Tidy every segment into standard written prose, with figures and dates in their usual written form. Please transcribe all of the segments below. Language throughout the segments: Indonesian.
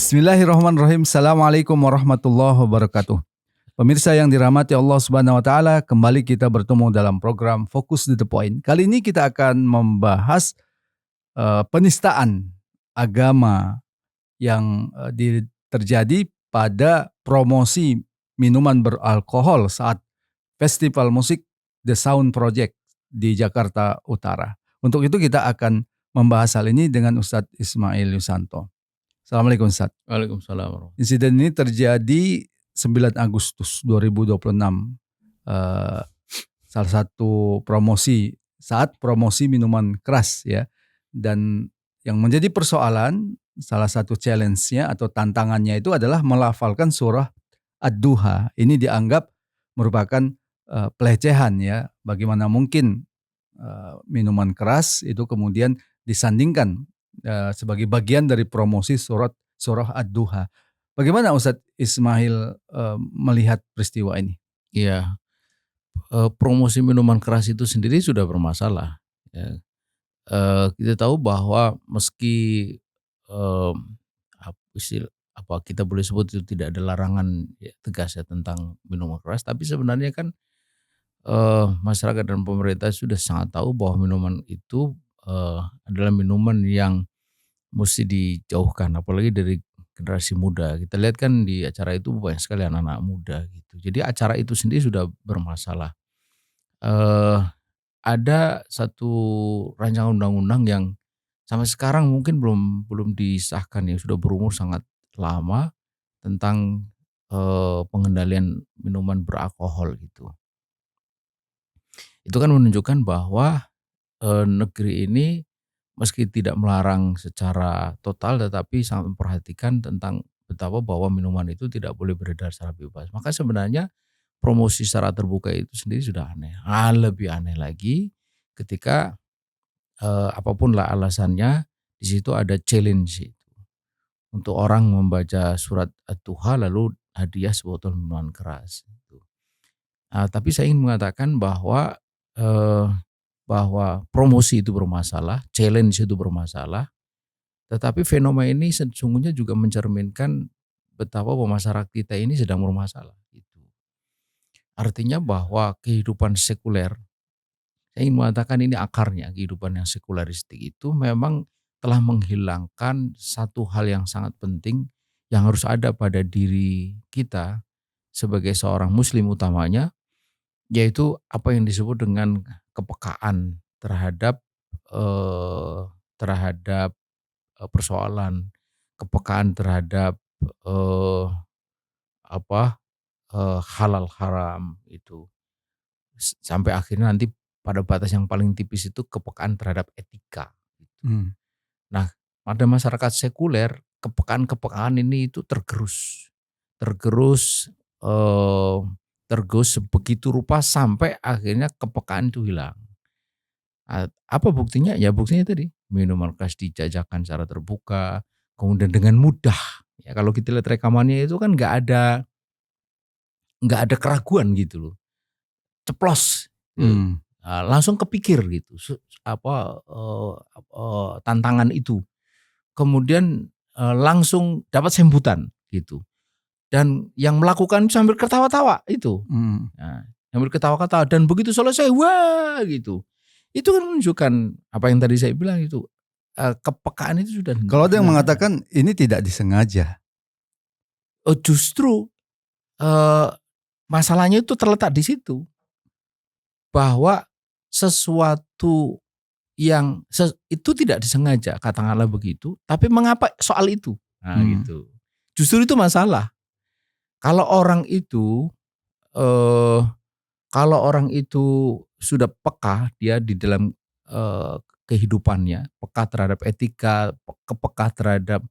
Bismillahirrahmanirrahim. Assalamualaikum warahmatullahi wabarakatuh. Pemirsa yang dirahmati Allah Subhanahu wa taala, kembali kita bertemu dalam program Fokus to the Point. Kali ini kita akan membahas penistaan agama yang terjadi pada promosi minuman beralkohol saat festival musik The Sound Project di Jakarta Utara. Untuk itu kita akan membahas hal ini dengan Ustadz Ismail Yusanto. Assalamualaikum Ustaz. Waalaikumsalam. Insiden ini terjadi 9 Agustus 2026. Salah satu saat promosi minuman keras ya. Dan yang menjadi persoalan, salah satu challenge-nya atau tantangannya itu adalah melafalkan surah Ad-Duha. Ini dianggap merupakan pelecehan ya. Bagaimana mungkin minuman keras itu kemudian disandingkan sebagai bagian dari promosi surah Ad-Duha. Bagaimana Ustadz Ismail melihat peristiwa ini? Iya, promosi minuman keras itu sendiri sudah bermasalah. Ya. Kita tahu bahwa meski kita boleh sebut itu tidak ada larangan tegas ya tentang minuman keras, tapi sebenarnya kan masyarakat dan pemerintah sudah sangat tahu bahwa minuman itu adalah minuman yang mesti dijauhkan, apalagi dari generasi muda. Kita lihat kan di acara itu banyak sekali anak-anak muda gitu. Jadi acara itu sendiri sudah bermasalah. Ada satu rancangan undang-undang yang sampai sekarang mungkin belum disahkan ya, sudah berumur sangat lama tentang pengendalian minuman beralkohol gitu. Itu kan menunjukkan bahwa negeri ini meski tidak melarang secara total tetapi sangat memperhatikan tentang betapa bahwa minuman itu tidak boleh beredar secara bebas. Maka sebenarnya promosi secara terbuka itu sendiri sudah aneh. Lebih aneh lagi ketika apapun lah alasannya, di situ ada challenge itu. Untuk orang membaca surat Ad-Duha lalu hadiah sebotol minuman keras. Tapi saya ingin mengatakan bahwa promosi itu bermasalah, challenge itu bermasalah, tetapi fenomena ini sesungguhnya juga mencerminkan betapa masyarakat kita ini sedang bermasalah. Artinya bahwa kehidupan sekuler, saya ingin mengatakan ini akarnya, kehidupan yang sekularistik itu memang telah menghilangkan satu hal yang sangat penting yang harus ada pada diri kita sebagai seorang muslim utamanya, yaitu apa yang disebut dengan kepekaan terhadap persoalan, kepekaan terhadap halal haram itu, sampai akhirnya nanti pada batas yang paling tipis itu kepekaan terhadap etika. Nah, pada masyarakat sekuler kepekaan ini itu tergerus begitu rupa sampai akhirnya kepekaan itu hilang. Apa buktinya? Ya buktinya tadi, minuman keras dijajakan secara terbuka, kemudian dengan mudah. Ya kalau kita lihat rekamannya itu kan nggak ada keraguan gitu loh, ceplos, langsung kepikir gitu, tantangan itu, kemudian langsung dapat sambutan gitu. Dan yang melakukan sambil ketawa-tawa itu, sambil ketawa-ketawa dan begitu selesai, wah gitu. Itu kan menunjukkan apa yang tadi saya bilang itu, kepekaan itu sudah. Kalau ada yang mengatakan ini tidak disengaja. Justru masalahnya itu terletak di situ, bahwa sesuatu yang itu tidak disengaja, katakanlah begitu, tapi mengapa soal itu? Gitu. Justru itu masalah. Kalau orang itu sudah peka, dia di dalam kehidupannya, peka terhadap etika, peka terhadap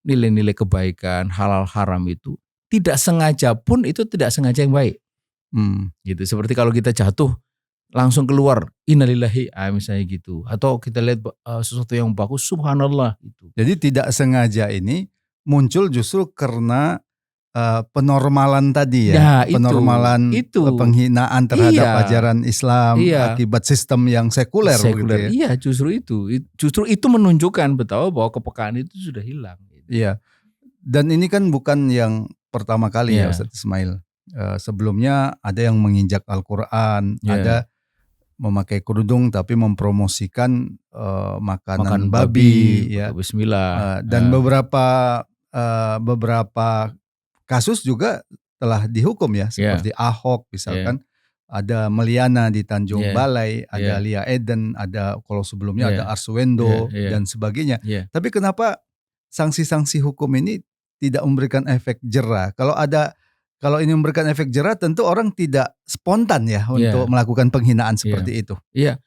nilai-nilai kebaikan, halal haram itu, tidak sengaja pun itu tidak sengaja yang baik. Gitu. Seperti kalau kita jatuh langsung keluar innalillahi misalnya gitu, atau kita lihat sesuatu yang bagus, subhanallah gitu. Jadi tidak sengaja ini muncul justru karena penormalan tadi ya, penormalan itu. Penghinaan terhadap ajaran Islam akibat sistem yang sekuler gitu ya. Iya, justru itu menunjukkan betapa bahwa kepekaan itu sudah hilang. Iya. Dan ini kan bukan yang pertama kali ya Iya. Ustadz Ismail. Sebelumnya ada yang menginjak Al-Quran, Iya. ada memakai kerudung tapi mempromosikan makanan Makan babi, pakai ya. bismillah. Dan beberapa kasus juga telah dihukum ya, Iya. seperti Ahok Iya. misalkan, ada Meliana di Tanjung Iya. Balai, ada Iya. Lia Eden, ada kalau sebelumnya ada Iya. Arswendo Iya. dan sebagainya. Iya. Tapi kenapa sanksi-sanksi hukum ini tidak memberikan efek jera? Kalau ini memberikan efek jera, tentu orang tidak spontan ya untuk Iya. melakukan penghinaan Iya. seperti itu. Iya.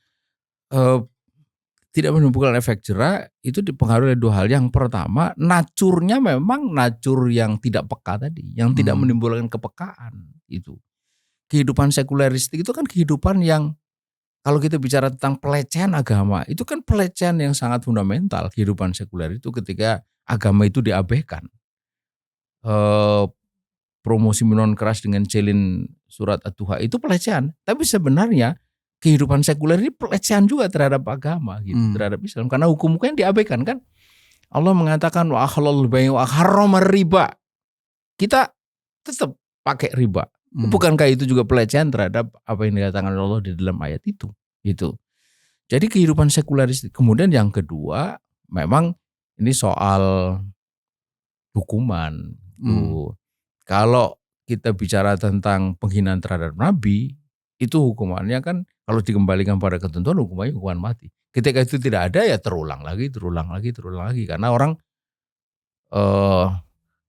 Tidak menimbulkan efek jera itu dipengaruhi oleh dua hal. Yang pertama, naturnya memang natur yang tidak peka tadi, yang tidak menimbulkan kepekaan itu. Kehidupan sekuleristik itu kan kehidupan yang kalau kita bicara tentang pelecehan agama, itu kan pelecehan yang sangat fundamental kehidupan sekuler itu ketika agama itu diabaikan. Promosi minuman keras dengan celin surat At-Tuha itu pelecehan, tapi sebenarnya kehidupan sekuler ini pelecehan juga terhadap agama gitu, terhadap Islam, karena hukum kan diabaikan kan. Allah mengatakan wa ahlal bai' wa harrama riba. Kita tetap pakai riba. Bukankah itu juga pelecehan terhadap apa yang dikatakan Allah di dalam ayat itu? Gitu. Jadi kehidupan sekuleristik. Kemudian yang kedua, memang ini soal hukuman. Kalau kita bicara tentang penghinaan terhadap Nabi, itu hukumannya kan kalau dikembalikan pada ketentuan hukumannya hukuman mati. Ketika itu tidak ada ya terulang lagi.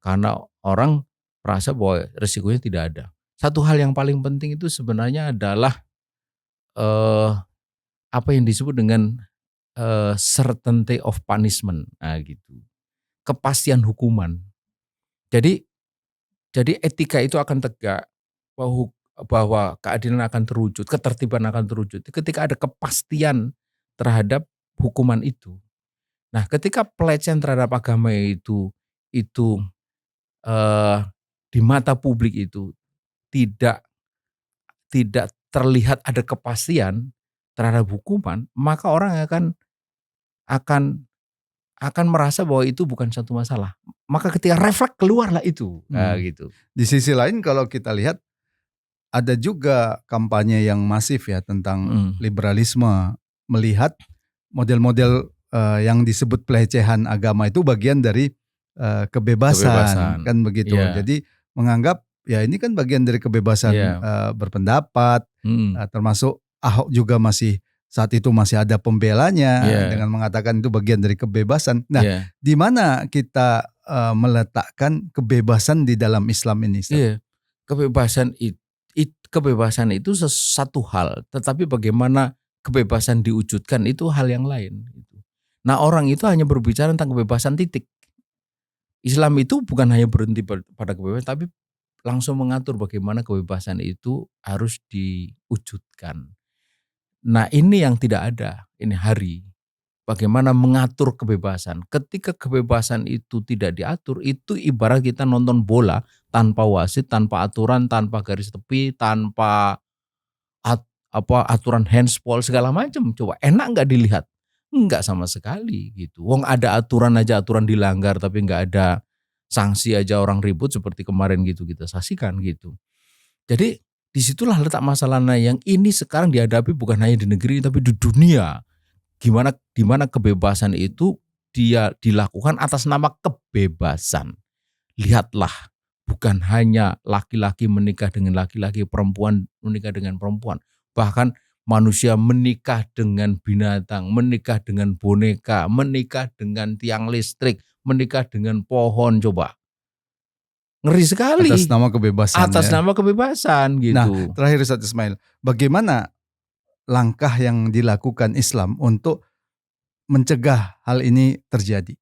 Karena orang merasa bahwa resikonya tidak ada. Satu hal yang paling penting itu sebenarnya adalah apa yang disebut dengan certainty of punishment, gitu. Kepastian hukuman. Jadi etika itu akan tegak bahwa keadilan akan terwujud, ketertiban akan terwujud ketika ada kepastian terhadap hukuman itu. Nah, ketika pelecehan terhadap agama itu di mata publik itu tidak terlihat ada kepastian terhadap hukuman, maka orang akan merasa bahwa itu bukan satu masalah. Maka ketika refleks keluarlah itu, gitu. Di sisi lain kalau kita lihat ada juga kampanye yang masif ya tentang liberalisme, melihat model-model yang disebut pelecehan agama itu bagian dari kebebasan, kan begitu. Iya. Jadi menganggap ya ini kan bagian dari kebebasan berpendapat, termasuk Ahok juga saat itu masih ada pembelanya dengan mengatakan itu bagian dari kebebasan. Nah, di mana kita meletakkan kebebasan di dalam Islam ini? Iya, kebebasan itu satu hal, tetapi bagaimana kebebasan diwujudkan itu hal yang lain. Nah, orang itu hanya berbicara tentang kebebasan titik. Islam itu bukan hanya berhenti pada kebebasan, tapi langsung mengatur bagaimana kebebasan itu harus diwujudkan. Nah, ini yang tidak ada, ini hari. Bagaimana mengatur kebebasan. Ketika kebebasan itu tidak diatur, itu ibarat kita nonton bola tanpa wasit, tanpa aturan, tanpa garis tepi, tanpa aturan handsball segala macam. Coba enak nggak dilihat? Enggak sama sekali gitu. Wong ada aturan aja, aturan dilanggar tapi nggak ada sanksi aja orang ribut seperti kemarin gitu kita saksikan gitu. Jadi disitulah letak masalahnya yang ini sekarang dihadapi bukan hanya di negeri tapi di dunia. Dimana kebebasan itu dia dilakukan atas nama kebebasan. Lihatlah, bukan hanya laki-laki menikah dengan laki-laki, perempuan menikah dengan perempuan. Bahkan manusia menikah dengan binatang, menikah dengan boneka, menikah dengan tiang listrik, menikah dengan pohon, coba. Ngeri sekali. Atas nama kebebasan. Atas nama kebebasan gitu. Nah, terakhir Ustadz Ismail, bagaimana langkah yang dilakukan Islam untuk mencegah hal ini terjadi?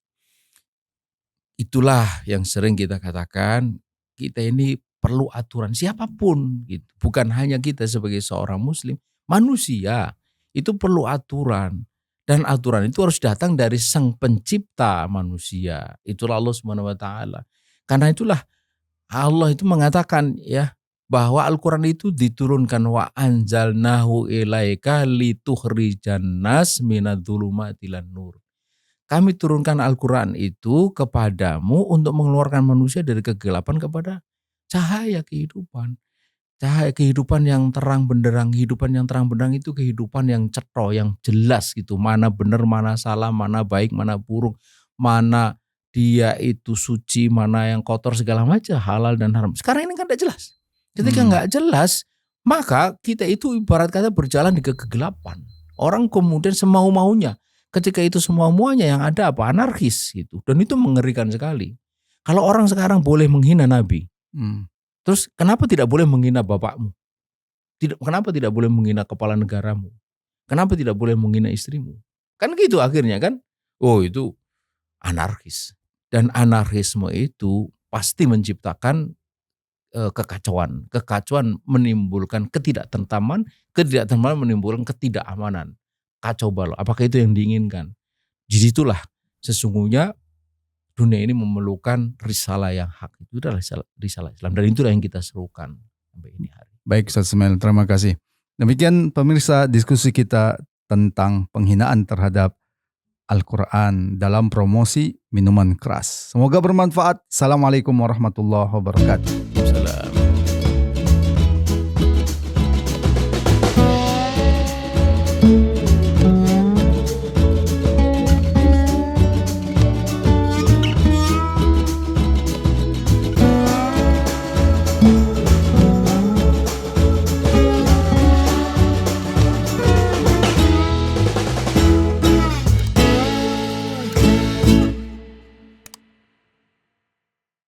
Itulah yang sering kita katakan, kita ini perlu aturan siapapun gitu. Bukan hanya kita sebagai seorang muslim, manusia itu perlu aturan. Dan aturan itu harus datang dari Sang Pencipta manusia. Itulah Allah Subhanahu wa taala. Karena itulah Allah itu mengatakan ya bahwa Al-Qur'an itu diturunkan wa anzalnahu ilaika litukhrijan nas minadz-dzulumati ilan nur. Kami turunkan Al-Quran itu kepadamu untuk mengeluarkan manusia dari kegelapan kepada cahaya kehidupan. Cahaya kehidupan yang terang benderang. Kehidupan yang terang benderang itu kehidupan yang cetha, yang jelas gitu. Mana benar, mana salah, mana baik, mana buruk. Mana dia itu suci, mana yang kotor, segala macam, halal dan haram. Sekarang ini kan tidak jelas. Ketika nggak jelas, maka kita itu ibarat kata berjalan di kegelapan. Orang kemudian semau-maunya. Ketika itu semua-muanya yang ada apa? Anarkis gitu. Dan itu mengerikan sekali. Kalau orang sekarang boleh menghina Nabi, terus kenapa tidak boleh menghina bapakmu? Kenapa tidak boleh menghina kepala negaramu? Kenapa tidak boleh menghina istrimu? Kan gitu akhirnya kan? Oh, itu anarkis. Dan anarkisme itu pasti menciptakan kekacauan. Kekacauan menimbulkan ketidaktentraman, ketidaktentraman menimbulkan ketidakamanan. Kacau balau. Apakah itu yang diinginkan? Di situlah sesungguhnya dunia ini memerlukan risalah yang hak. Itu adalah risalah Islam. Dan itulah yang kita serukan sampai ini hari. Baik Ustaz Ismail, terima kasih. Demikian pemirsa diskusi kita tentang penghinaan terhadap Al-Quran dalam promosi minuman keras. Semoga bermanfaat. Assalamualaikum warahmatullahi wabarakatuh.